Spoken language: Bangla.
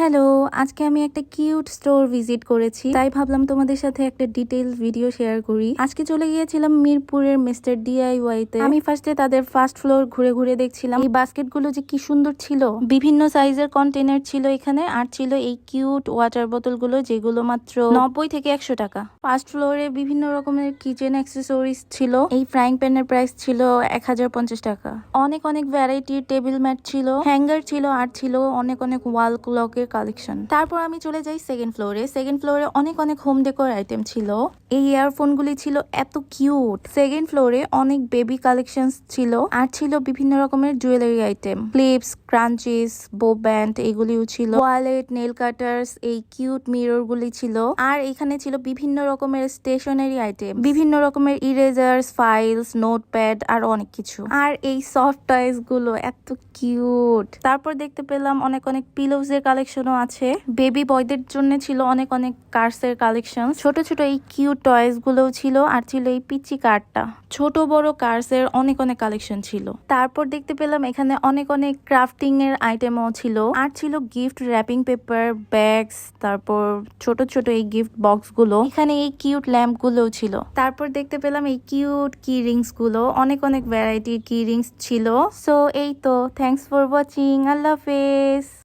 হ্যালো, আজকে আমি একটা কিউট স্টোর ভিজিট করেছি, তাই ভাবলাম তোমাদের সাথে একটা ডিটেইলস ভিডিও শেয়ার করি। আজকে চলে গিয়েছিলাম মিরপুরের মিস্টার ডিআইওয়াই তে। আমি ফার্স্টে তাদের ফার্স্ট ফ্লোর ঘুরে ঘুরে দেখছিলাম এই বাস্কেটগুলো যে কি সুন্দর ছিল। বিভিন্ন সাইজের কন্টেনার ছিল এখানে, আর ছিল এই কিউট ওয়াটার বোতলগুলো যেগুলো মাত্র 90 থেকে 100 টাকা। ফার্স্ট ফ্লোরে বিভিন্ন রকমের কিচেন অ্যাক্সেসরিজ ছিল। এই ফ্রাইং প্যানের প্রাইস ছিল 1050 টাকা। অনেক অনেক ভ্যারাইটির টেবিল ম্যাট ছিল, হ্যাঙ্গার ছিল, আর ছিল অনেক অনেক ওয়াল ক্লকের কালেকশন। তারপর আমি চলে যাই সেকেন্ড ফ্লোরে। সেকেন্ড ফ্লোরে অনেক অনেক হোম ডেকোর আইটেম ছিল। এই ইয়ারফোনগুলি ছিল এত কিউট। সেকেন্ড ফ্লোরে অনেক বেবি কালেকশন ছিল, আর ছিল বিভিন্ন রকমের জুয়েলারি আইটেম, ক্লিপস, ক্রাঞ্চিস, বো ব্যান্ড, এগুলিও ছিল, ওয়ালেট, নেল কাটার্স, এই কিউট মিরর গুলি ছিল। আর এখানে ছিল বিভিন্ন রকমের স্টেশনারি আইটেম, বিভিন্ন রকমের ইরেজার্স, ফাইলস, নোটপ্যাড, আর অনেক কিছু। আর এই সফট টয়েস গুলো এত কিউট। তারপর দেখতে পেলাম অনেক অনেক পিলোজ এর কালেকশনও আছে। বেবি বয়দের জন্য ছিল অনেক অনেক কার্স এর কালেকশন। ছোট ছোট এই কিউট টয়েস গুলোও ছিল, আর ছিল এই পিচি কারটা। ছোট বড় কার্স এর অনেক অনেক কালেকশন ছিল। তারপর দেখতে পেলাম এখানে অনেক অনেক ক্রাফটিং এর আইটেমও ছিল, আর ছিল গিফট র্যাপিং পেপার, ব্যাগস, তারপর ছোট ছোট এই গিফট বক্স গুলো। এখানে এই কিউট ল্যাম্প গুলোও ছিল। তারপর দেখতে পেলাম এই কিউট কি রিংস গুলো, অনেক অনেক ভ্যারাইটির কি রিংস ছিল। সো এই তো, থ্যাংকস ফর ওয়াচিং, আল্লাহ হাফেজ।